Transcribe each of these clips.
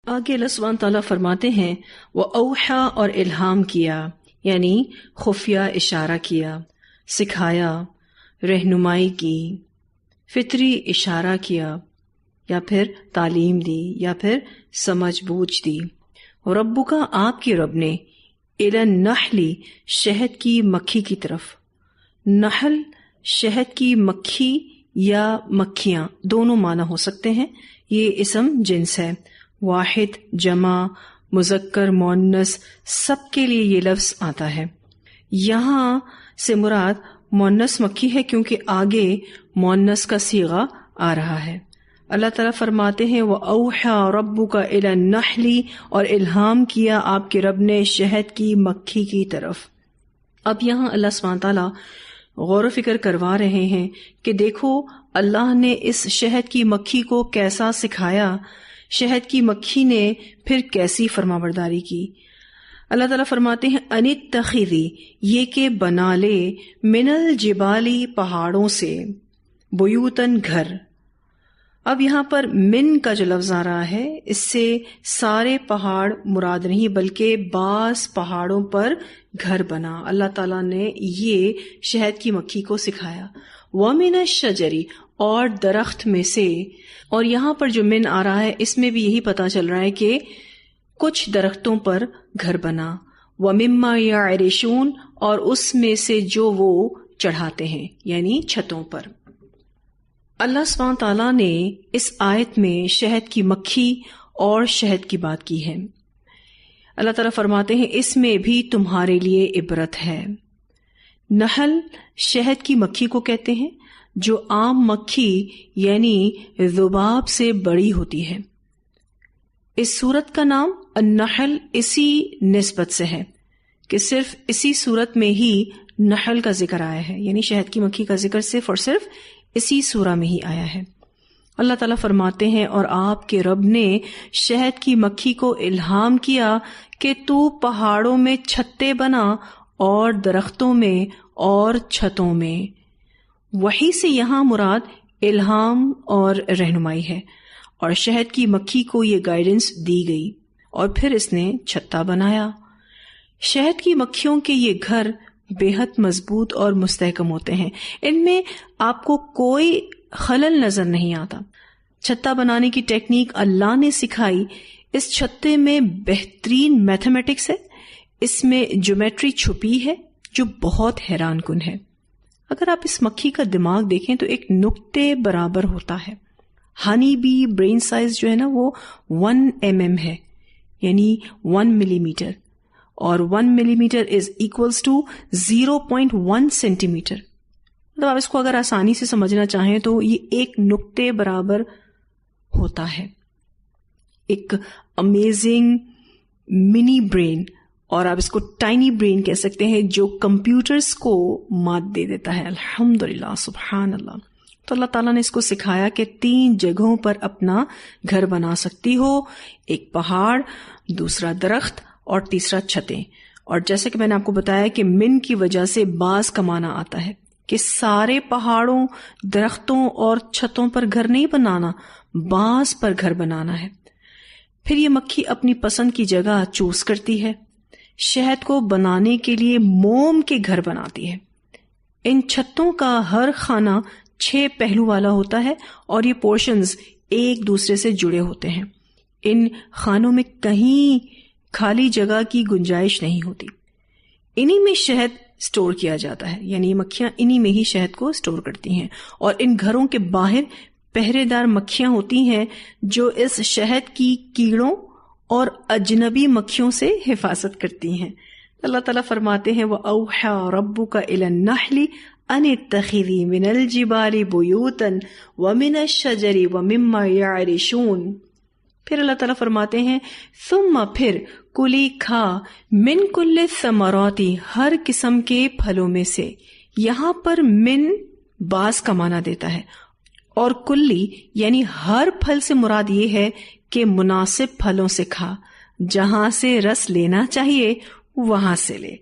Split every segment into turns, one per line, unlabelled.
آگے اللہ سبحانہ تعالیٰ فرماتے ہیں وَأَوْحَى اور الہام کیا، یعنی خفیہ اشارہ کیا، سکھایا، رہنمائی کی، فطری اشارہ کیا، یا پھر تعلیم دی، یا پھر سمجھ بوجھ دی۔ ربک آپ کے رب نے، الی النحل شہد کی مکھی کی طرف۔ نحل شہد کی مکھی یا مکھیاں دونوں معنی ہو سکتے ہیں، یہ اسم جنس ہے، واحد، جمع، مذکر، مؤنث، سب کے لیے یہ لفظ آتا ہے۔ یہاں سے مراد مؤنث مکھی ہے کیونکہ آگے مؤنث کا صیغہ آ رہا ہے۔ اللہ تعالیٰ فرماتے ہیں وَأَوْحَى رَبُّكَ إِلَى النَّحْلِ اور الہام کیا آپ کے رب نے شہد کی مکھی کی طرف۔ اب یہاں اللہ سبحانہ تعالیٰ غور و فکر کروا رہے ہیں کہ دیکھو اللہ نے اس شہد کی مکھی کو کیسا سکھایا، شہد کی مکھی نے پھر کیسی فرمانبرداری کی۔ اللہ تعالیٰ فرماتے ہیں ان اتخذی، یہ کہ بنا لے، من الجبالی پہاڑوں سے، بیوتن گھر۔ اب یہاں پر من کا جو لفظ آ رہا ہے اس سے سارے پہاڑ مراد نہیں بلکہ بعض پہاڑوں پر گھر بنا۔ اللہ تعالیٰ نے یہ شہد کی مکھی کو سکھایا۔ وَمِنَ الشَّجَرِ اور درخت میں سے، اور یہاں پر جو من آ رہا ہے اس میں بھی یہی پتہ چل رہا ہے کہ کچھ درختوں پر گھر بنا۔ وَمِمَّا يَعْرِشُونَ اور اس میں سے جو وہ چڑھاتے ہیں یعنی چھتوں پر۔ اللہ سبحانہ تعالیٰ نے اس آیت میں شہد کی مکھی اور شہد کی بات کی ہے۔ اللہ تعالیٰ فرماتے ہیں اس میں بھی تمہارے لیے عبرت ہے۔ نحل شہد کی مکھی کو کہتے ہیں جو عام مکھی یعنی ذباب سے بڑی ہوتی ہے۔ اس سورت کا نام النحل اسی نسبت سے ہے کہ صرف اسی سورت میں ہی نحل کا ذکر آیا ہے، یعنی شہد کی مکھی کا ذکر صرف اور صرف اسی سورہ میں ہی آیا ہے۔ اللہ تعالیٰ فرماتے ہیں اور آپ کے رب نے شہد کی مکھی کو الہام کیا کہ تو پہاڑوں میں چھتے بنا اور درختوں میں اور چھتوں میں۔ وحی سے یہاں مراد الہام اور رہنمائی ہے، اور شہد کی مکھی کو یہ گائیڈنس دی گئی اور پھر اس نے چھتا بنایا۔ شہد کی مکھیوں کے یہ گھر بے حد مضبوط اور مستحکم ہوتے ہیں، ان میں آپ کو کوئی خلل نظر نہیں آتا۔ چھتا بنانے کی ٹیکنیک اللہ نے سکھائی۔ اس چھتے میں بہترین میتھمیٹکس ہے، اس میں جیومیٹری چھپی ہے جو بہت حیران کن ہے۔ اگر آپ اس مکھی کا دماغ دیکھیں تو ایک نقطے برابر ہوتا ہے۔ ہنی بی برین سائز جو ہے نا وہ 1 mm ہے، یعنی 1 ملی میٹر، اور 1 millimetre is equals to 0.1 centimetre. مطلب آپ اس کو اگر آسانی سے سمجھنا چاہیں تو یہ ایک نقطے برابر ہوتا ہے۔ ایک امیزنگ منی برین، اور آپ اس کو ٹائنی برین کہہ سکتے ہیں، جو کمپیوٹرز کو مات دے دیتا ہے۔ الحمدللہ، سبحان اللہ۔ تو اللہ تعالیٰ نے اس کو سکھایا کہ 3 جگہوں پر اپنا گھر بنا سکتی ہو، ایک پہاڑ، دوسرا درخت اور تیسرا چھتیں۔ اور جیسے کہ میں نے آپ کو بتایا کہ من کی وجہ سے بعض کا معنی آتا ہے کہ سارے پہاڑوں، درختوں اور چھتوں پر گھر نہیں بنانا، بعض پر گھر بنانا ہے۔ پھر یہ مکھی اپنی پسند کی جگہ چوز کرتی ہے، شہد کو بنانے کے لیے موم کے گھر بناتی ہے۔ ان چھتوں کا ہر خانہ 6 پہلو والا ہوتا ہے اور یہ پورشنز ایک دوسرے سے جڑے ہوتے ہیں۔ ان خانوں میں کہیں خالی جگہ کی گنجائش نہیں ہوتی، انہی میں شہد سٹور کیا جاتا ہے، یعنی یہ مکھیاں انہی میں ہی شہد کو سٹور کرتی ہیں۔ اور ان گھروں کے باہر پہرے دار مکھیاں ہوتی ہیں جو اس شہد کی کیڑوں اور اجنبی مکھیوں سے حفاظت کرتی ہیں۔ اللہ تعالیٰ فرماتے ہیں وَأَوْحَى رَبُّكَ إِلَى النَّحْلِ أَنِ اتَّخِذِي مِنَ الْجِبَالِ بُيُوتًا وَمِنَ الشَّجَرِ وَمِمَّا يَعْرِشُونَ۔ پھر اللہ تعالیٰ فرماتے ہیں ثم پھر کلی کھا من کل الثمرات ہر قسم کے پھلوں میں سے۔ یہاں پر من بعض کا معنی دیتا ہے، اور کلی یعنی ہر پھل سے مراد یہ ہے کہ مناسب پھلوں سے کھا، جہاں سے رس لینا چاہیے وہاں سے لے۔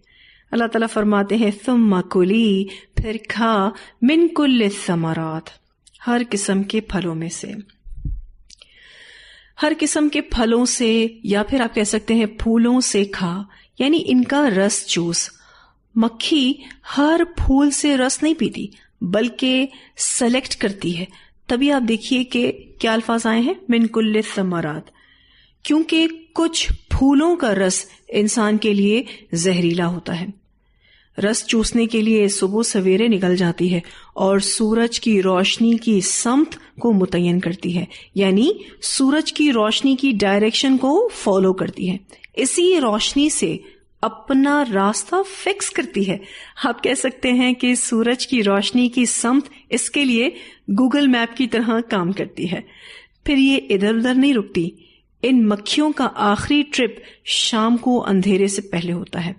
اللہ تعالیٰ فرماتے ہیں ثم کلی پھر کھا من کل الثمرات ہر قسم کے پھلوں میں سے۔ ہر قسم کے پھلوں سے یا پھر آپ کہہ سکتے ہیں پھولوں سے کھا، یعنی ان کا رس چوس۔ مکھی ہر پھول سے رس نہیں پیتی بلکہ سلیکٹ کرتی ہے، تبھی آپ دیکھیے کہ کیا الفاظ آئے ہیں من کل الثمرات، کیونکہ کچھ پھولوں کا رس انسان کے لیے زہریلا ہوتا ہے۔ رس چوسنے کے لیے صبح سویرے نکل جاتی ہے اور سورج کی روشنی کی سمت کو متعین کرتی ہے، یعنی سورج کی روشنی کی ڈائریکشن کو فالو کرتی ہے، اسی روشنی سے اپنا راستہ فکس کرتی ہے۔ آپ کہہ سکتے ہیں کہ سورج کی روشنی کی سمت اس کے لیے گوگل میپ کی طرح کام کرتی ہے۔ پھر یہ ادھر ادھر نہیں رکتی، ان مکھیوں کا آخری ٹرپ شام کو اندھیرے سے پہلے ہوتا ہے،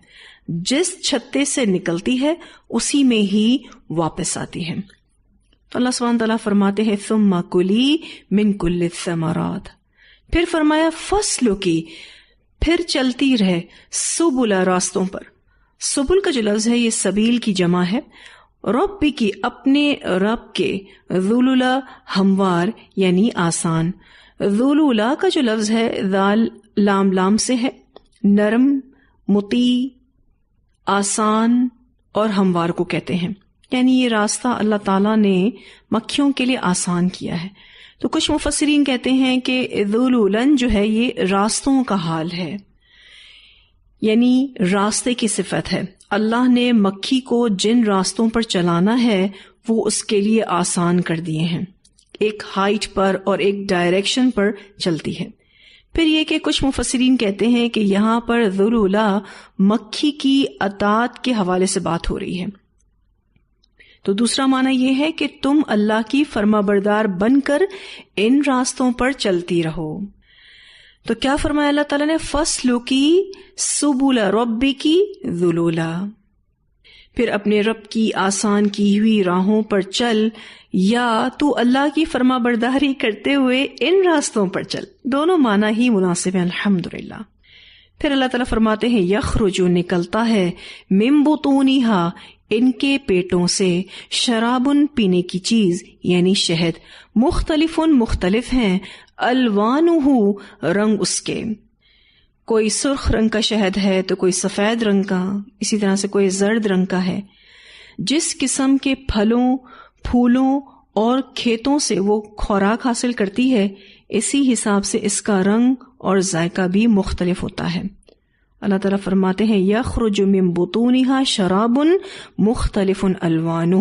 جس چھتے سے نکلتی ہے اسی میں ہی واپس آتی ہے۔ تو اللہ سبحانہ تعالیٰ فرماتے ہیں ثم کلی من کل الثمرات، پھر فرمایا فسلکی، پھر چلتی رہے سبل، راستوں پر۔ سبل کا جو لفظ ہے یہ سبیل کی جمع ہے، رب کی، اپنے رب کے، ذللا ہموار یعنی آسان، ذلولا کا جو لفظ ہے ذال لام لام سے ہے، نرم، مطیع، آسان اور ہموار کو کہتے ہیں، یعنی یہ راستہ اللہ تعالیٰ نے مکھیوں کے لیے آسان کیا ہے۔ تو کچھ مفسرین کہتے ہیں کہ ذلولن جو ہے یہ راستوں کا حال ہے، یعنی راستے کی صفت ہے۔ اللہ نے مکھی کو جن راستوں پر چلانا ہے وہ اس کے لیے آسان کر دیے ہیں، ایک ہائٹ پر اور ایک ڈائریکشن پر چلتی ہے۔ پھر یہ کہ کچھ مفسرین کہتے ہیں کہ یہاں پر ذلولا مکھی کی اطاعت کے حوالے سے بات ہو رہی ہے۔ تو دوسرا معنی یہ ہے کہ تم اللہ کی فرما بردار بن کر ان راستوں پر چلتی رہو۔ تو کیا فرمایا اللہ تعالیٰ نے؟ فسلکی سبل ربک ذلولا، پھر اپنے رب کی آسان کی ہوئی راہوں پر چل، یا تو اللہ کی فرما برداری کرتے ہوئے ان راستوں پر چل، دونوں معنی ہی مناسب ہیں الحمدللہ۔ پھر اللہ تعالیٰ فرماتے ہیں یخرج، نکلتا ہے، من بطونہا، ان کے پیٹوں سے، شرابن، پینے کی چیز یعنی شہد، مختلف، مختلف ہیں، الوانہ، رنگ اس کے، کوئی سرخ رنگ کا شہد ہے تو کوئی سفید رنگ کا، اسی طرح سے کوئی زرد رنگ کا ہے۔ جس قسم کے پھلوں، پھولوں اور کھیتوں سے وہ خوراک حاصل کرتی ہے، اسی حساب سے اس کا رنگ اور ذائقہ بھی مختلف ہوتا ہے۔ اللہ تعالیٰ فرماتے ہیں یخرج من بطونہا شراب مختلف الوانہ،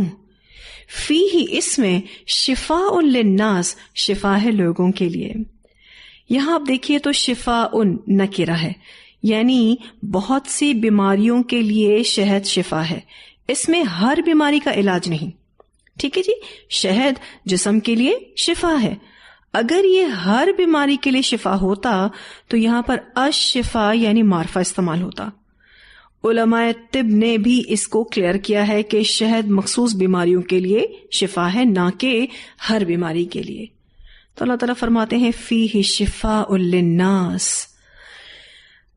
فیہ، اس میں، شفاء للناس، شفا ہے لوگوں کے لیے۔ یہاں آپ دیکھیے تو شفاء نکرہ ہے، یعنی بہت سی بیماریوں کے لیے شہد شفا ہے، اس میں ہر بیماری کا علاج نہیں، ٹھیک ہے جی۔ شہد جسم کے لیے شفا ہے، اگر یہ ہر بیماری کے لیے شفا ہوتا تو یہاں پر الشفا یعنی معرفہ استعمال ہوتا۔ علماء طب نے بھی اس کو کلیئر کیا ہے کہ شہد مخصوص بیماریوں کے لیے شفا ہے، نہ کہ ہر بیماری کے لیے۔ تو اللہ تعالیٰ فرماتے ہیں فیہ شفاء للناس۔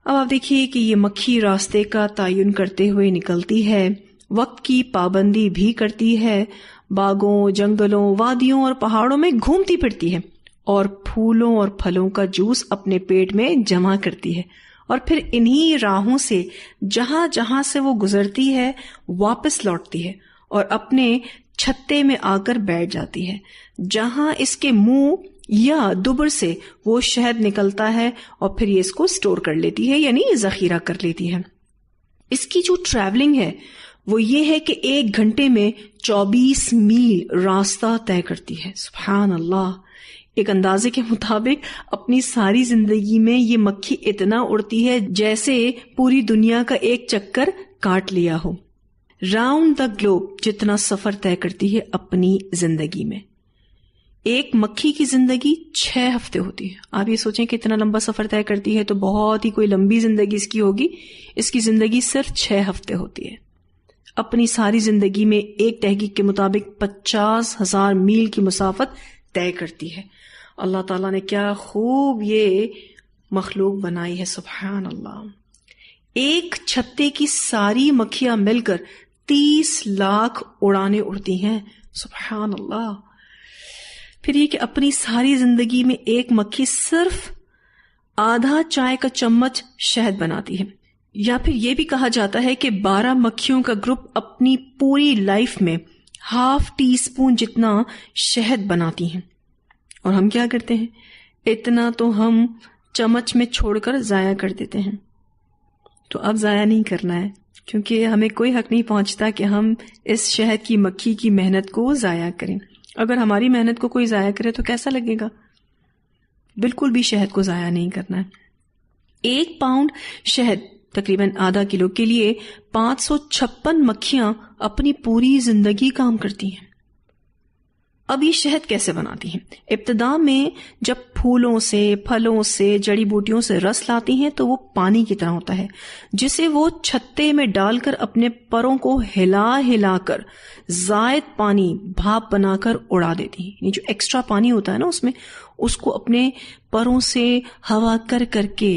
اب آپ دیکھیے کہ یہ مکھی راستے کا تعین کرتے ہوئے نکلتی ہے، وقت کی پابندی بھی کرتی ہے، باغوں، جنگلوں، وادیوں اور پہاڑوں میں گھومتی پھرتی ہے، اور پھولوں اور پھلوں کا جوس اپنے پیٹ میں جمع کرتی ہے، اور پھر انہی راہوں سے جہاں جہاں سے وہ گزرتی ہے واپس لوٹتی ہے اور اپنے چھتے میں آ کر بیٹھ جاتی ہے، جہاں اس کے منہ یا دبر سے وہ شہد نکلتا ہے، اور پھر یہ اس کو سٹور کر لیتی ہے، یعنی ذخیرہ کر لیتی ہے۔ اس کی جو ٹریولنگ ہے وہ یہ ہے کہ 1 گھنٹے میں 24 میل راستہ طے کرتی ہے۔ سبحان اللہ! ایک اندازے کے مطابق اپنی ساری زندگی میں یہ مکھی اتنا اڑتی ہے جیسے پوری دنیا کا ایک چکر کاٹ لیا ہو۔ راؤنڈ دا گلوب جتنا سفر طے کرتی ہے اپنی زندگی میں۔ ایک مکھی کی زندگی 6 ہفتے ہوتی ہے۔ آپ یہ سوچیں کہ اتنا لمبا سفر طے کرتی ہے تو بہت ہی کوئی لمبی زندگی اس کی ہوگی، اس کی زندگی صرف 6 ہفتے ہوتی ہے۔ اپنی ساری زندگی میں ایک تحقیق کے مطابق 50,000 میل کی مسافت طے کرتی ہے۔ اللہ تعالیٰ نے کیا خوب یہ مخلوق بنائی ہے، سبحان اللہ۔ ایک چھتے کی ساری مکھیاں مل کر 30 لاکھ اڑانے اڑتی ہیں، سبحان اللہ۔ پھر یہ کہ اپنی ساری زندگی میں ایک مکھی صرف آدھا چائے کا چمچ شہد بناتی ہے. یا پھر یہ بھی کہا جاتا ہے کہ 12 مکھیوں کا گروپ اپنی پوری لائف میں ½ ٹی اسپون جتنا شہد بناتی ہیں. اور ہم کیا کرتے ہیں؟ اتنا تو ہم چمچ میں چھوڑ کر ضائع کر دیتے ہیں. تو اب ضائع نہیں کرنا ہے، کیونکہ ہمیں کوئی حق نہیں پہنچتا کہ ہم اس شہد کی مکھی کی محنت کو ضائع کریں. اگر ہماری محنت کو کوئی ضائع کرے تو کیسا لگے گا؟ بالکل بھی شہد کو ضائع نہیں کرنا ہے. 1 پاؤنڈ شہد تقریباً ½ کلو کے لیے 556 مکھیاں اپنی پوری زندگی کام کرتی ہیں. اب یہ شہد کیسے بناتی ہیں؟ ابتدا میں جب پھولوں سے، پھلوں سے، جڑی بوٹیوں سے رس لاتی ہیں تو وہ پانی کی طرح ہوتا ہے، جسے وہ چھتے میں ڈال کر اپنے پروں کو ہلا ہلا کر زائد پانی بھاپ بنا کر اڑا دیتی ہیں. یعنی جو ایکسٹرا پانی ہوتا ہے نا اس میں، اس کو اپنے پروں سے ہوا کر کر کے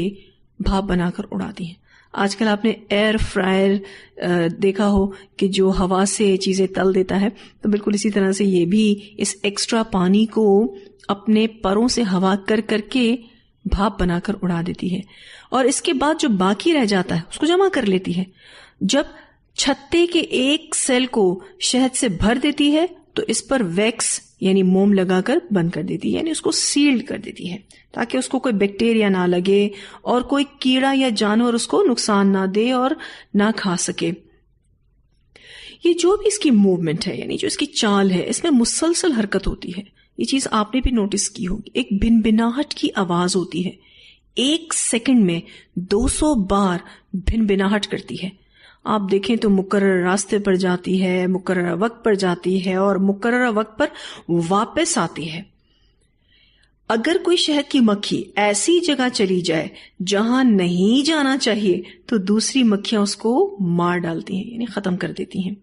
بھاپ بنا کر اڑاتی ہیں. آج کل آپ نے ایئر فرائر دیکھا ہو کہ جو ہوا سے چیزیں تل دیتا ہے، تو بالکل اسی طرح سے یہ بھی اس ایکسٹرا پانی کو اپنے پروں سے ہوا کر کر کے بھاپ بنا کر اڑا دیتی ہے. اور اس کے بعد جو باقی رہ جاتا ہے اس کو جمع کر لیتی ہے. جب چھتے کے ایک سیل کو شہد سے بھر دیتی ہے تو اس پر ویکس یعنی موم لگا کر بند کر دیتی ہے، یعنی اس کو سیلڈ کر دیتی ہے تاکہ اس کو کوئی بیکٹیریا نہ لگے اور کوئی کیڑا یا جانور اس کو نقصان نہ دے اور نہ کھا سکے. یہ جو بھی اس کی موومنٹ ہے، یعنی جو اس کی چال ہے، اس میں مسلسل حرکت ہوتی ہے. یہ چیز آپ نے بھی نوٹس کی ہوگی. ایک بن بناہٹ کی آواز ہوتی ہے، 1 سیکنڈ میں 200 بار بن بناہٹ کرتی ہے. آپ دیکھیں تو مقررہ راستے پر جاتی ہے، مقررہ وقت پر جاتی ہے اور مقررہ وقت پر واپس آتی ہے. اگر کوئی شہد کی مکھی ایسی جگہ چلی جائے جہاں نہیں جانا چاہیے تو دوسری مکھیاں اس کو مار ڈالتی ہیں، یعنی ختم کر دیتی ہیں.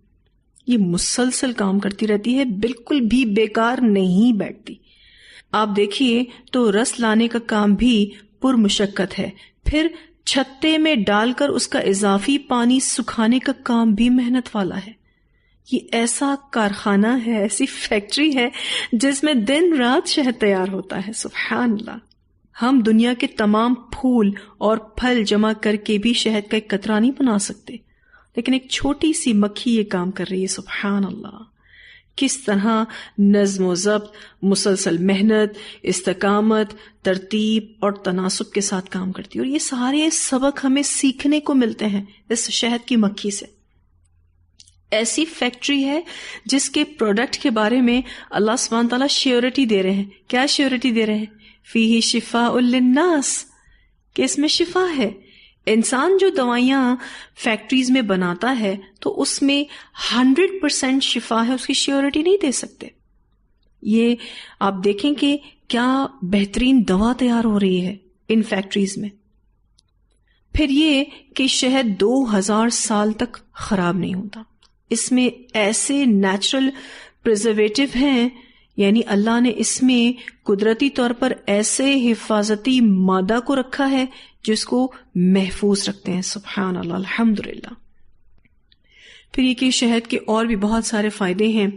یہ مسلسل کام کرتی رہتی ہے، بالکل بھی بیکار نہیں بیٹھتی. آپ دیکھیے تو رس لانے کا کام بھی پرمشقت ہے، پھر چھتے میں ڈال کر اس کا اضافی پانی سکھانے کا کام بھی محنت والا ہے. یہ ایسا کارخانہ ہے، ایسی فیکٹری ہے جس میں دن رات شہد تیار ہوتا ہے. سبحان اللہ. ہم دنیا کے تمام پھول اور پھل جمع کر کے بھی شہد کا ایک قطرہ نہیں بنا سکتے، لیکن ایک چھوٹی سی مکھی یہ کام کر رہی ہے. سبحان اللہ. کس طرح نظم و ضبط، مسلسل محنت، استقامت، ترتیب اور تناسب کے ساتھ کام کرتی ہے. اور یہ سارے سبق ہمیں سیکھنے کو ملتے ہیں اس شہد کی مکھی سے. ایسی فیکٹری ہے جس کے پروڈکٹ کے بارے میں اللہ سبحانہ تعالیٰ شیورٹی دے رہے ہیں. کیا شیورٹی دے رہے ہیں؟ فیہ شفاء للناس، کہ اس میں شفا ہے. انسان جو دوائیاں فیکٹریز میں بناتا ہے تو اس میں 100% شفا ہے، اس کی شیورٹی نہیں دے سکتے. یہ آپ دیکھیں کہ کیا بہترین دوا تیار ہو رہی ہے ان فیکٹریز میں. پھر یہ کہ شہد 2000 سال تک خراب نہیں ہوتا. اس میں ایسے نیچرل پریزرویٹو ہیں، یعنی اللہ نے اس میں قدرتی طور پر ایسے حفاظتی مادہ کو رکھا ہے جس کو محفوظ رکھتے ہیں. سبحان اللہ، الحمدللہ. پھر یہ کہ شہد کے اور بھی بہت سارے فائدے ہیں.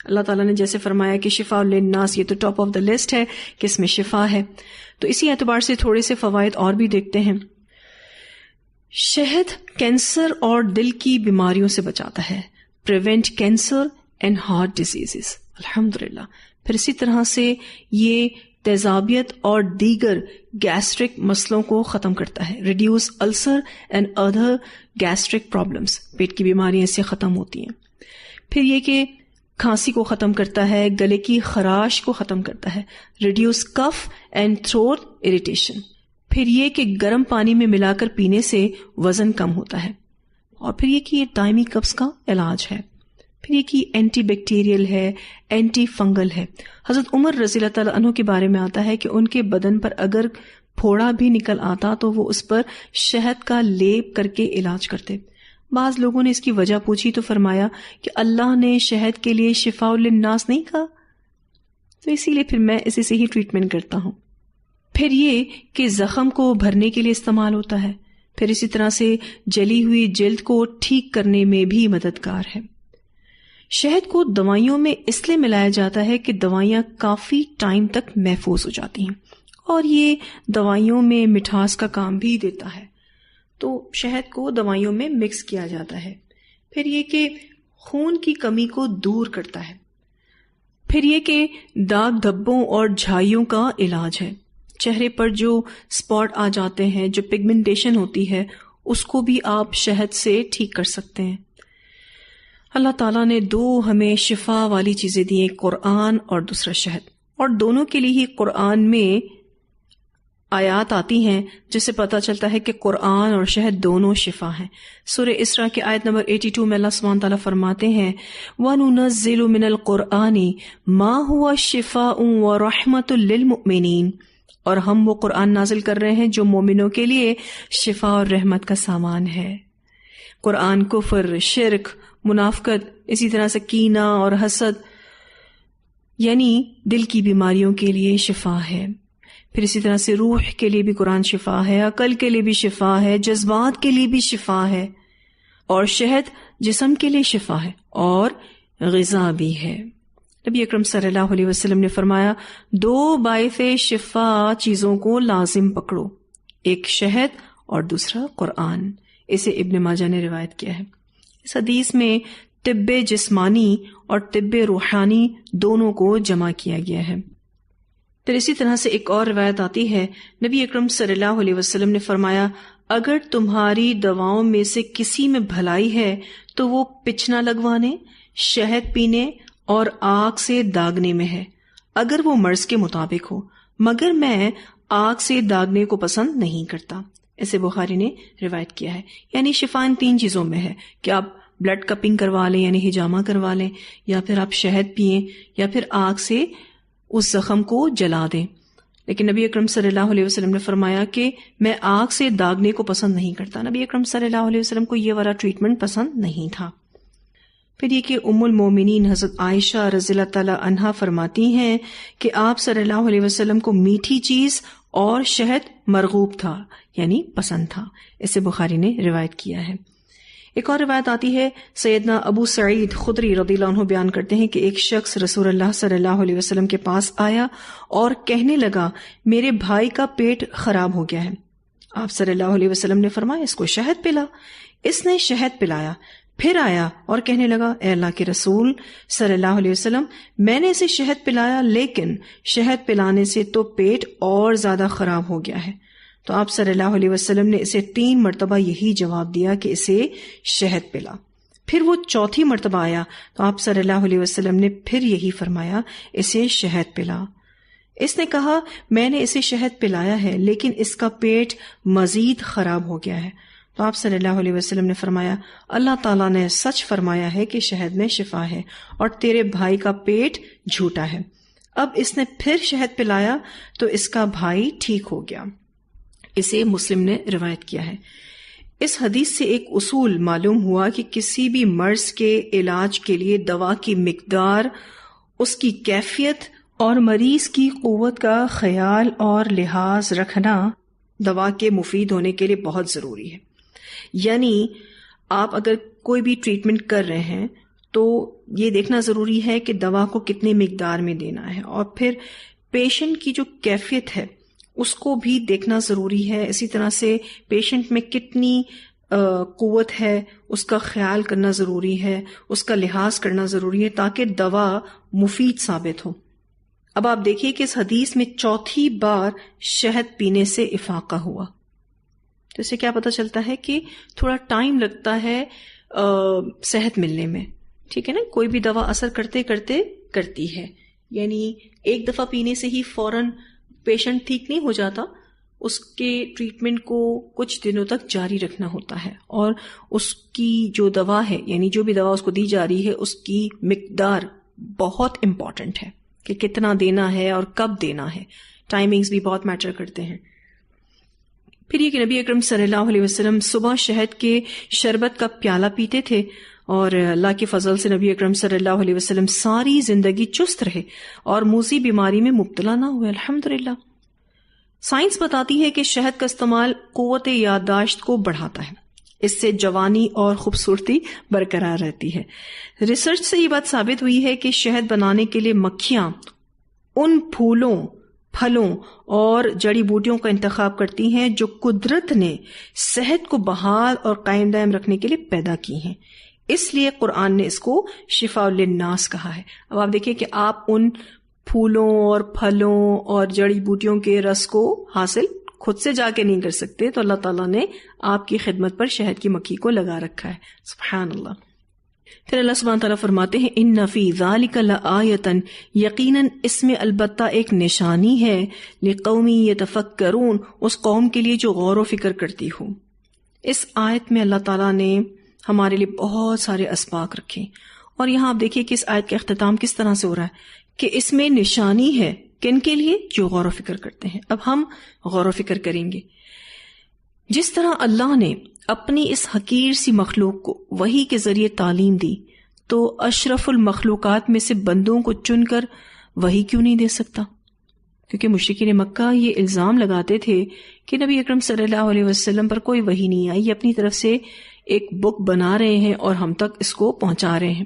اللہ تعالیٰ نے جیسے فرمایا کہ شفاء للناس، یہ تو ٹاپ آف دا لسٹ ہے کہ اس میں شفا ہے. تو اسی اعتبار سے تھوڑے سے فوائد اور بھی دیکھتے ہیں. شہد کینسر اور دل کی بیماریوں سے بچاتا ہے. Prevent cancer and heart diseases. الحمدللہ. پھر اسی طرح سے یہ تیزابیت اور دیگر گیسٹرک مسئلوں کو ختم کرتا ہے. Reduce ulcer and other gastric problems, پیٹ کی بیماریاں اس سے ختم ہوتی ہیں. پھر یہ کہ کھانسی کو ختم کرتا ہے، گلے کی خراش کو ختم کرتا ہے. Reduce cough and throat irritation. پھر یہ کہ گرم پانی میں ملا کر پینے سے وزن کم ہوتا ہے. اور پھر یہ کہ یہ دائمی قبض کا علاج ہے. پھر یہ کہ اینٹی بیکٹیریل ہے، اینٹی فنگل ہے. حضرت عمر رضی اللہ تعالیٰ عنہ کے بارے میں آتا ہے کہ ان کے بدن پر اگر پھوڑا بھی نکل آتا تو وہ اس پر شہد کا لیپ کر کے علاج کرتے. بعض لوگوں نے اس کی وجہ پوچھی تو فرمایا کہ اللہ نے شہد کے لیے شفاء للناس نہیں کہا، تو اسی لیے پھر میں اسی سے ہی ٹریٹمنٹ کرتا ہوں. پھر یہ کہ زخم کو بھرنے کے لیے استعمال ہوتا ہے. پھر اسی طرح سے جلی ہوئی جلد کو ٹھیک کرنے میں بھی مددگار ہے. شہد کو دوائیوں میں اس لیے ملایا جاتا ہے کہ دوائیاں کافی ٹائم تک محفوظ ہو جاتی ہیں اور یہ دوائیوں میں مٹھاس کا کام بھی دیتا ہے، تو شہد کو دوائیوں میں مکس کیا جاتا ہے۔ پھر یہ کہ خون کی کمی کو دور کرتا ہے۔ پھر یہ کہ داغ دھبوں اور جھائیوں کا علاج ہے۔ چہرے پر جو اسپاٹ آ جاتے ہیں، جو پگمنٹیشن ہوتی ہے، اس کو بھی آپ شہد سے ٹھیک کر سکتے ہیں۔ اللہ تعالیٰ نے دو ہمیں شفا والی چیزیں دی ہیں، قرآن اور دوسرا شہد، اور دونوں کے لیے ہی قرآن میں آیات آتی ہیں جس سے پتہ چلتا ہے کہ قرآن اور شہد دونوں شفا ہیں۔ سورہ اسراء کی آیت نمبر 82 میں اللہ سبحانہ تعالیٰ فرماتے ہیں وَنُنَزِّلُ مِنَ الْقُرْآنِ مَا هُوَ شِفَاءٌ وَرَحْمَةٌ لِّلْمُؤْمِنِينَ، اور ہم وہ قرآن نازل کر رہے ہیں جو مومنوں کے لیے شفا اور رحمت کا سامان ہے۔ قرآن کفر، شرک، منافقت، اسی طرح سے کینہ اور حسد یعنی دل کی بیماریوں کے لیے شفا ہے۔ پھر اسی طرح سے روح کے لیے بھی قرآن شفا ہے، عقل کے لیے بھی شفا ہے، جذبات کے لیے بھی شفا ہے، اور شہد جسم کے لیے شفا ہے اور غذا بھی ہے۔ نبی اکرم صلی اللہ علیہ وسلم نے فرمایا 2 باعث شفا چیزوں کو لازم پکڑو، ایک شہد اور دوسرا قرآن۔ اسے ابن ماجہ نے روایت کیا ہے۔ اس حدیث میں طب جسمانی اور طب روحانی دونوں کو جمع کیا گیا ہے۔ پھر اسی طرح سے ایک اور روایت آتی ہے، نبی اکرم صلی اللہ علیہ وسلم نے فرمایا اگر تمہاری دواؤں میں سے کسی میں بھلائی ہے تو وہ پچنا لگوانے، شہد پینے اور آگ سے داغنے میں ہے، اگر وہ مرض کے مطابق ہو، مگر میں آگ سے داغنے کو پسند نہیں کرتا۔ اسے بخاری نے روایت کیا ہے۔ یعنی شفا ان 3 چیزوں میں ہے کہ آپ بلڈ کپنگ کروا لیں یعنی ہجامہ کروا لیں، یا پھر آپ شہد پئیں، یا پھر آگ سے اس زخم کو جلا دیں۔ لیکن نبی اکرم صلی اللہ علیہ وسلم نے فرمایا کہ میں آگ سے داغنے کو پسند نہیں کرتا۔ نبی اکرم صلی اللہ علیہ وسلم کو یہ والا ٹریٹمنٹ پسند نہیں تھا۔ پھر یہ کہ ام المومنین حضرت عائشہ رضی اللہ تعالی عنہا فرماتی ہیں کہ آپ صلی اللہ علیہ وسلم کو میٹھی چیز اور شہد مرغوب تھا، یعنی پسند تھا۔ اسے بخاری نے روایت کیا ہے۔ ایک اور روایت آتی ہے، سیدنا ابو سعید خدری رضی اللہ عنہ بیان کرتے ہیں کہ ایک شخص رسول اللہ صلی اللہ علیہ وسلم کے پاس آیا اور کہنے لگا میرے بھائی کا پیٹ خراب ہو گیا ہے۔ آپ صلی اللہ علیہ وسلم نے فرمایا اس کو شہد پلا۔ اس نے شہد پلایا، پھر آیا اور کہنے لگا اے اللہ کے رسول صلی اللہ علیہ وسلم میں نے اسے شہد پلایا لیکن شہد پلانے سے تو پیٹ اور زیادہ خراب ہو گیا ہے۔ تو آپ صلی اللہ علیہ وسلم نے اسے 3 مرتبہ یہی جواب دیا کہ اسے شہد پلا۔ پھر وہ 4تھی مرتبہ آیا تو آپ صلی اللہ علیہ وسلم نے پھر یہی فرمایا اسے شہد پلا۔ اس نے کہا میں نے اسے شہد پلایا ہے لیکن اس کا پیٹ مزید خراب ہو گیا ہے۔ تو آپ صلی اللہ علیہ وسلم نے فرمایا اللہ تعالیٰ نے سچ فرمایا ہے کہ شہد میں شفا ہے اور تیرے بھائی کا پیٹ جھوٹا ہے۔ اب اس نے پھر شہد پلایا تو اس کا بھائی ٹھیک ہو گیا۔ اسے مسلم نے روایت کیا ہے۔ اس حدیث سے ایک اصول معلوم ہوا کہ کسی بھی مرض کے علاج کے لیے دوا کی مقدار، اس کی کیفیت اور مریض کی قوت کا خیال اور لحاظ رکھنا دوا کے مفید ہونے کے لیے بہت ضروری ہے۔ یعنی آپ اگر کوئی بھی ٹریٹمنٹ کر رہے ہیں تو یہ دیکھنا ضروری ہے کہ دوا کو کتنی مقدار میں دینا ہے، اور پھر پیشنٹ کی جو کیفیت ہے اس کو بھی دیکھنا ضروری ہے۔ اسی طرح سے پیشنٹ میں کتنی قوت ہے اس کا خیال کرنا ضروری ہے، اس کا لحاظ کرنا ضروری ہے تاکہ دوا مفید ثابت ہو۔ اب آپ دیکھیے کہ اس حدیث میں 4تھی بار شہد پینے سے افاقہ ہوا، تو اسے کیا پتہ چلتا ہے کہ تھوڑا ٹائم لگتا ہے صحت ملنے میں، ٹھیک ہے نا۔ کوئی بھی دوا اثر کرتے کرتے کرتی ہے، یعنی ایک دفعہ پینے سے ہی فوراً پیشنٹ ٹھیک نہیں ہو جاتا، اس کے ٹریٹمنٹ کو کچھ دنوں تک جاری رکھنا ہوتا ہے، اور اس کی جو دوا ہے یعنی جو بھی دوا اس کو دی جا رہی ہے اس کی مقدار بہت امپورٹنٹ ہے کہ کتنا دینا ہے اور کب دینا ہے۔ ٹائمنگز بھی بہت میٹر کرتے ہیں۔ پھر یہ کہ نبی اکرم صلی اللہ علیہ وسلم صبح شہد کے شربت کا پیالہ پیتے تھے، اور اللہ کے فضل سے نبی اکرم صلی اللہ علیہ وسلم ساری زندگی چست رہے اور موذی بیماری میں مبتلا نہ ہوئے، الحمدللہ۔ سائنس بتاتی ہے کہ شہد کا استعمال قوت یادداشت کو بڑھاتا ہے۔ اس سے جوانی اور خوبصورتی برقرار رہتی ہے۔ ریسرچ سے یہ بات ثابت ہوئی ہے کہ شہد بنانے کے لیے مکھیاں ان پھولوں، پھلوں اور جڑی بوٹیوں کا انتخاب کرتی ہیں جو قدرت نے صحت کو بحال اور قائم دائم رکھنے کے لیے پیدا کی ہیں، اس لیے قرآن نے اس کو شفاء للناس کہا ہے۔ اب آپ دیکھیں کہ آپ ان پھولوں اور پھلوں اور جڑی بوٹیوں کے رس کو حاصل خود سے جا کے نہیں کر سکتے، تو اللہ تعالیٰ نے آپ کی خدمت پر شہد کی مکھی کو لگا رکھا ہے۔ سبحان اللہ۔ پھر اللہ سبحانہ تعالیٰ فرماتے ہیں ان فی ذالک لآیۃ، یقیناً اس میں البتہ ایک نشانی ہے، لقوم یتفکرون، اس قوم کے لیے جو غور و فکر کرتی ہو۔ اس آیت میں اللہ تعالیٰ نے ہمارے لیے بہت سارے اسباق رکھے، اور یہاں آپ دیکھیے کہ اس آیت کا اختتام کس طرح سے ہو رہا ہے کہ اس میں نشانی ہے کن کے لیے؟ جو غور و فکر کرتے ہیں۔ اب ہم غور و فکر کریں گے۔ جس طرح اللہ نے اپنی اس حقیر سی مخلوق کو وحی کے ذریعے تعلیم دی، تو اشرف المخلوقات میں سے بندوں کو چن کر وحی کیوں نہیں دے سکتا؟ کیونکہ مشرکین مکہ یہ الزام لگاتے تھے کہ نبی اکرم صلی اللہ علیہ وسلم پر کوئی وحی نہیں آئی، یہ اپنی طرف سے ایک بک بنا رہے ہیں اور ہم تک اس کو پہنچا رہے ہیں،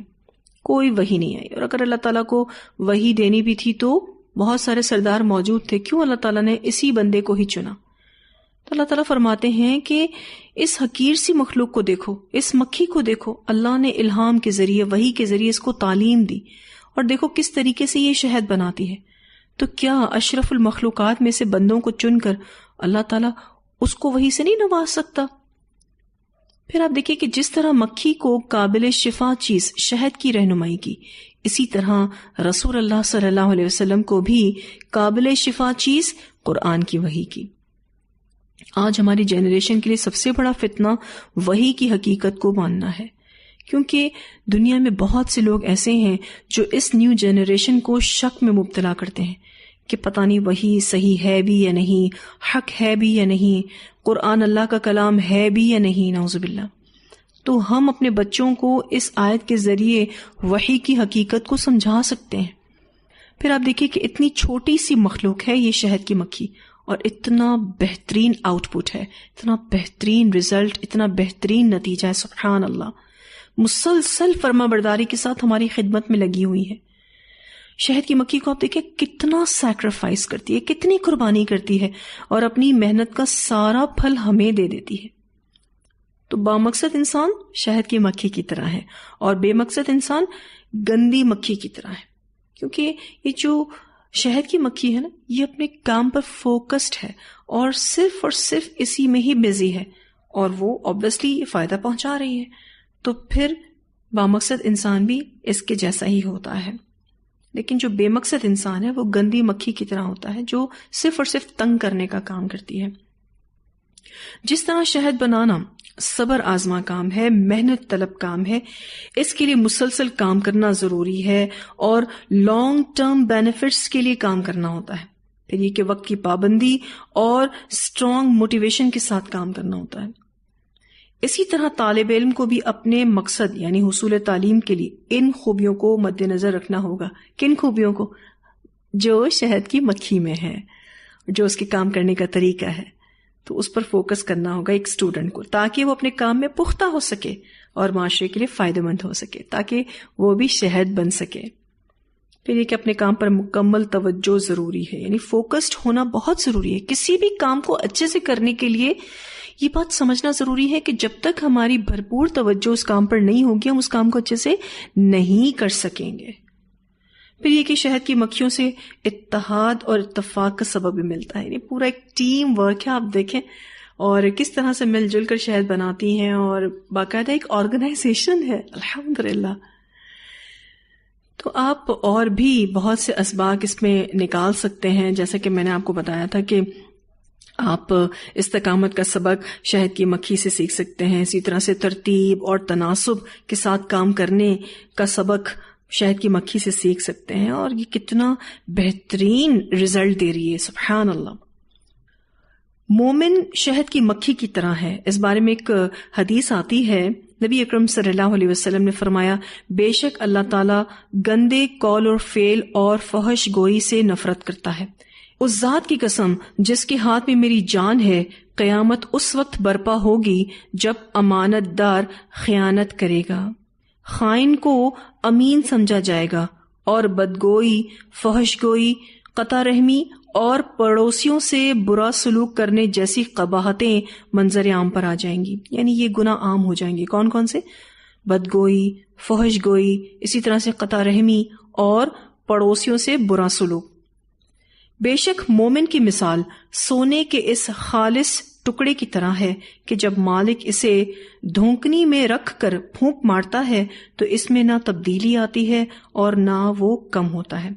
کوئی وحی نہیں آئی۔ اور اگر اللہ تعالیٰ کو وحی دینی بھی تھی تو بہت سارے سردار موجود تھے، کیوں اللہ تعالیٰ نے اسی بندے کو ہی چنا؟ تو اللہ تعالیٰ فرماتے ہیں کہ اس حقیر سی مخلوق کو دیکھو، اس مکھی کو دیکھو، اللہ نے الہام کے ذریعے، وحی کے ذریعے اس کو تعلیم دی، اور دیکھو کس طریقے سے یہ شہد بناتی ہے۔ تو کیا اشرف المخلوقات میں سے بندوں کو چن کر اللہ تعالیٰ اس کو وحی سے نہیں نواز سکتا؟ پھر آپ دیکھیں کہ جس طرح مکھی کو قابل شفا چیز شہد کی رہنمائی کی، اسی طرح رسول اللہ صلی اللہ علیہ وسلم کو بھی قابل شفا چیز قرآن کی وحی کی۔ آج ہماری جنریشن کے لیے سب سے بڑا فتنہ وحی کی حقیقت کو ماننا ہے، کیونکہ دنیا میں بہت سے لوگ ایسے ہیں جو اس نیو جنریشن کو شک میں مبتلا کرتے ہیں کہ پتہ نہیں وحی صحیح ہے بھی یا نہیں، حق ہے بھی یا نہیں، قرآن اللہ کا کلام ہے بھی یا نہیں، نعوذ باللہ۔ تو ہم اپنے بچوں کو اس آیت کے ذریعے وحی کی حقیقت کو سمجھا سکتے ہیں۔ پھر آپ دیکھیے کہ اتنی چھوٹی سی مخلوق ہے یہ شہد کی مکھی، اور اتنا بہترین آؤٹ پٹ ہے، اتنا بہترین رزلٹ، اتنا بہترین نتیجہ ہے۔ سبحان اللہ، مسلسل فرما برداری کے ساتھ ہماری خدمت میں لگی ہوئی ہے۔ شہد کی مکھی کو آپ دیکھیں کتنا سیکریفائس کرتی ہے، کتنی قربانی کرتی ہے، اور اپنی محنت کا سارا پھل ہمیں دے دیتی ہے۔ تو بامقصد انسان شہد کی مکھی کی طرح ہے، اور بے مقصد انسان گندی مکھی کی طرح ہے، کیونکہ یہ جو شہد کی مکھی ہے نا، یہ اپنے کام پر فوکسڈ ہے اور صرف اسی میں ہی بزی ہے، اور وہ obviously یہ فائدہ پہنچا رہی ہے، تو پھر بامقصد انسان بھی اس کے جیسا ہی ہوتا ہے۔ لیکن جو بے مقصد انسان ہے وہ گندی مکھی کی طرح ہوتا ہے، جو صرف تنگ کرنے کا کام کرتی ہے۔ جس طرح شہد بنانا صبر آزما کام ہے، محنت طلب کام ہے، اس کے لیے مسلسل کام کرنا ضروری ہے، اور لانگ ٹرم بینیفٹس کے لیے کام کرنا ہوتا ہے۔ پھر یہ کہ وقت کی پابندی اور اسٹرانگ موٹیویشن کے ساتھ کام کرنا ہوتا ہے۔ اسی طرح طالب علم کو بھی اپنے مقصد یعنی حصول تعلیم کے لیے ان خوبیوں کو مد نظر رکھنا ہوگا۔ کن خوبیوں کو؟ جو شہد کی مکھی میں ہے، جو اس کے کام کرنے کا طریقہ ہے، تو اس پر فوکس کرنا ہوگا ایک اسٹوڈنٹ کو، تاکہ وہ اپنے کام میں پختہ ہو سکے اور معاشرے کے لیے فائدہ مند ہو سکے، تاکہ وہ بھی شہد بن سکے۔ پھر یہ کہ اپنے کام پر مکمل توجہ ضروری ہے، یعنی فوکسڈ ہونا بہت ضروری ہے۔ کسی بھی کام کو اچھے سے کرنے کے لیے یہ بات سمجھنا ضروری ہے کہ جب تک ہماری بھرپور توجہ اس کام پر نہیں ہوگی، ہم اس کام کو اچھے سے نہیں کر سکیں گے۔ پھر یہ کہ شہد کی مکھیوں سے اتحاد اور اتفاق کا سبب بھی ملتا ہے، یعنی پورا ایک ٹیم ورک ہے، آپ دیکھیں، اور کس طرح سے مل جل کر شہد بناتی ہیں، اور باقاعدہ ایک آرگنائزیشن ہے، الحمدللہ۔ تو آپ اور بھی بہت سے اسباق اس میں نکال سکتے ہیں، جیسا کہ میں نے آپ کو بتایا تھا کہ آپ استقامت کا سبق شہد کی مکھی سے سیکھ سکتے ہیں، اسی طرح سے ترتیب اور تناسب کے ساتھ کام کرنے کا سبق شہد کی مکھی سے سیکھ سکتے ہیں، اور یہ کتنا بہترین رزلٹ دے رہی ہے، سبحان اللہ۔ مومن شہد کی مکھی کی طرح ہے، اس بارے میں ایک حدیث آتی ہے، نبی اکرم صلی اللہ علیہ وسلم نے فرمایا، بے شک اللہ تعالیٰ گندے قول اور فعل اور فحش گوئی سے نفرت کرتا ہے۔ اس ذات کی قسم جس کے ہاتھ میں میری جان ہے، قیامت اس وقت برپا ہوگی جب امانت دار خیانت کرے گا، خائن کو امین سمجھا جائے گا، اور بدگوئی، فحش گوئی، قطع رحمی اور پڑوسیوں سے برا سلوک کرنے جیسی قباحتیں منظر عام پر آ جائیں گی. یعنی یہ گناہ عام ہو جائیں گے. کون کون سے؟ بدگوئی، فحش گوئی، اسی طرح سے قطع رحمی اور پڑوسیوں سے برا سلوک. بے شک مومن کی مثال سونے کے اس خالص ٹکڑے کی طرح ہے کہ جب مالک اسے دھونکنی میں رکھ کر پھونک مارتا ہے تو اس میں نہ تبدیلی آتی ہے اور نہ وہ کم ہوتا ہے.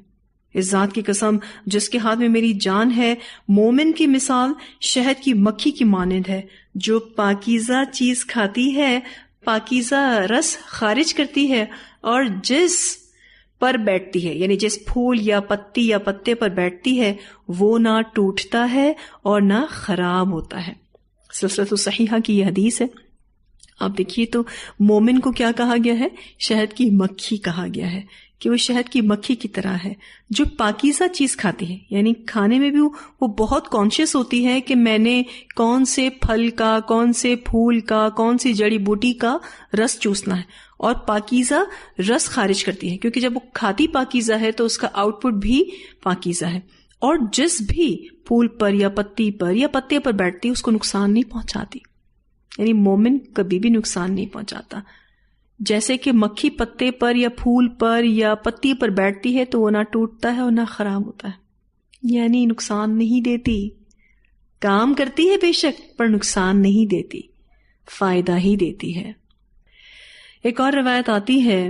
اس ذات کی قسم جس کے ہاتھ میں میری جان ہے، مومن کی مثال شہد کی مکھی کی مانند ہے جو پاکیزہ چیز کھاتی ہے، پاکیزہ رس خارج کرتی ہے، اور جس پر بیٹھتی ہے، یعنی جس پھول یا پتی یا پتے پر بیٹھتی ہے وہ نہ ٹوٹتا ہے اور نہ خراب ہوتا ہے. سلسلۃ الصحیحہ کی یہ حدیث ہے. آپ دیکھیے تو مومن کو کیا کہا گیا ہے؟ شہد کی مکھی کہا گیا ہے کہ وہ شہد کی مکھی کی طرح ہے جو پاکیزہ چیز کھاتی ہے. یعنی کھانے میں بھی وہ بہت کانشیس ہوتی ہے کہ میں نے کون سے پھل کا، کون سے پھول کا، کون سی جڑی بوٹی کا رس چوسنا ہے، اور پاکیزہ رس خارج کرتی ہے کیونکہ جب وہ کھاتی پاکیزہ ہے تو اس کا آؤٹ پٹ بھی پاکیزہ ہے. اور جس بھی پھول پر یا پتی پر یا پتے پر بیٹھتی اس کو نقصان نہیں پہنچاتی. یعنی مومن کبھی بھی نقصان نہیں پہنچاتا. جیسے کہ مکھی پتے پر یا پھول پر یا پتی پر بیٹھتی ہے تو وہ نہ ٹوٹتا ہے اور نہ خراب ہوتا ہے. یعنی نقصان نہیں دیتی. کام کرتی ہے بے شک پر نقصان نہیں دیتی، فائدہ ہی دیتی ہے. ایک اور روایت آتی ہے،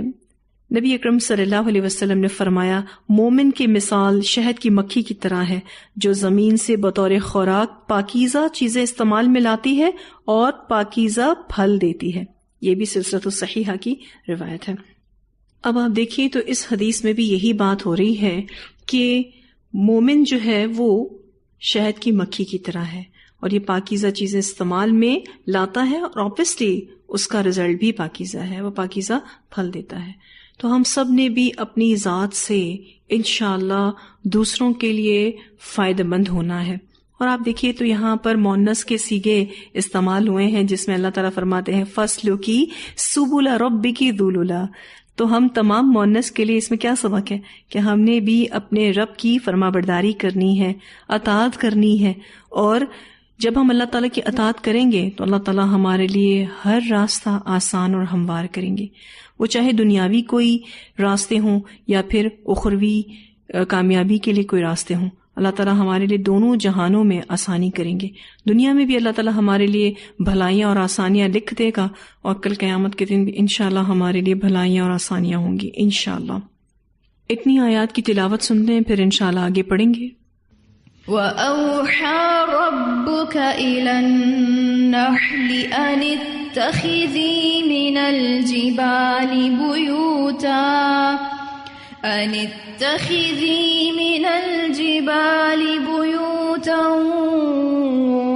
نبی اکرم صلی اللہ علیہ وسلم نے فرمایا، مومن کی مثال شہد کی مکھی کی طرح ہے جو زمین سے بطور خوراک پاکیزہ چیزیں استعمال میں لاتی ہے اور پاکیزہ پھل دیتی ہے. یہ بھی سلسلۃ الصحیحہ کی روایت ہے. اب آپ دیکھیے تو اس حدیث میں بھی یہی بات ہو رہی ہے کہ مومن جو ہے وہ شہد کی مکھی کی طرح ہے اور یہ پاکیزہ چیزیں استعمال میں لاتا ہے اور آبویسلی اس کا رزلٹ بھی پاکیزہ ہے، وہ پاکیزہ پھل دیتا ہے. تو ہم سب نے بھی اپنی ذات سے انشاءاللہ دوسروں کے لیے فائدہ مند ہونا ہے. اور آپ دیکھیے تو یہاں پر مؤنث کے صیغے استعمال ہوئے ہیں جس میں اللہ تعالیٰ فرماتے ہیں فَاسْلُكِي سُبُلَ رَبِّكِ ذُلُلًا. تو ہم تمام مؤنث کے لیے اس میں کیا سبق ہے کہ ہم نے بھی اپنے رب کی فرمانبرداری کرنی ہے، اطاعت کرنی ہے. اور جب ہم اللہ تعالیٰ کی اطاعت کریں گے تو اللہ تعالیٰ ہمارے لیے ہر راستہ آسان اور ہموار کریں گے. وہ چاہے دنیاوی کوئی راستے ہوں یا پھر اخروی کامیابی کے لیے کوئی راستے ہوں، اللہ تعالیٰ ہمارے لیے دونوں جہانوں میں آسانی کریں گے. دنیا میں بھی اللہ تعالیٰ ہمارے لیے بھلائیاں اور آسانیاں لکھ دے گا، اور کل قیامت کے دن بھی انشاءاللہ ہمارے لیے بھلائیاں اور آسانیاں ہوں گی انشاءاللہ. اتنی آیات کی تلاوت سنتے ہیں پھر انشاءاللہ آگے پڑھیں گے.
وَأَوْحَى رَبُّكَ إِلَى النَّحْلِ أَنِ اتَّخِذِي مِنَ الْجِبَالِ بُيُوتًا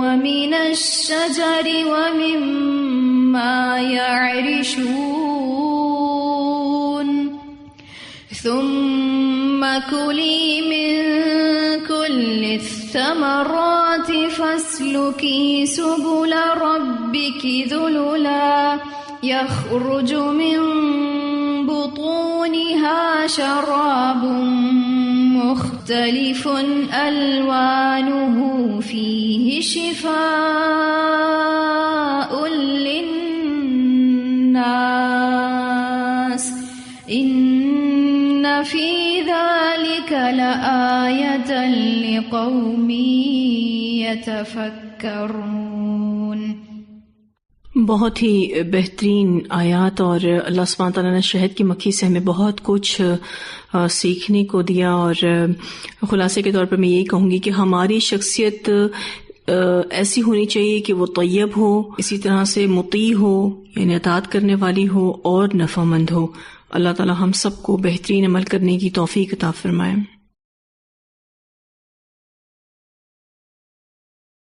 وَمِنَ الشَّجَرِ وَمِمَّا يَعْرِشُونَ ثُمَّ كُلِي مِن كُلِّ الثَّمَرَاتِ فَاسْلُكِي سُبُلَ رَبِّكِ ذُلُلًا يَخْرُجُ مِن بُطُونِهَا شَرَابٌ مُخْتَلِفٌ أَلْوَانُهُ فِيهِ شِفَاءٌ لِلنَّاسِ إِنَّ فِي ذَلِكَ لَآيَةً لِقَوْمٍ يَتَفَكَّرُونَ.
بہت ہی بہترین آیات، اور اللہ سبحانہ تعالیٰ نے شہد کی مکھی سے ہمیں بہت کچھ سیکھنے کو دیا. اور خلاصے کے طور پر میں یہی کہوں گی کہ ہماری شخصیت ایسی ہونی چاہیے کہ وہ طیب ہو، اسی طرح سے مطیع ہو یعنی اطاعت کرنے والی ہو، اور نفع مند ہو. اللہ تعالیٰ ہم سب کو بہترین عمل کرنے کی توفیق عطا فرمائے.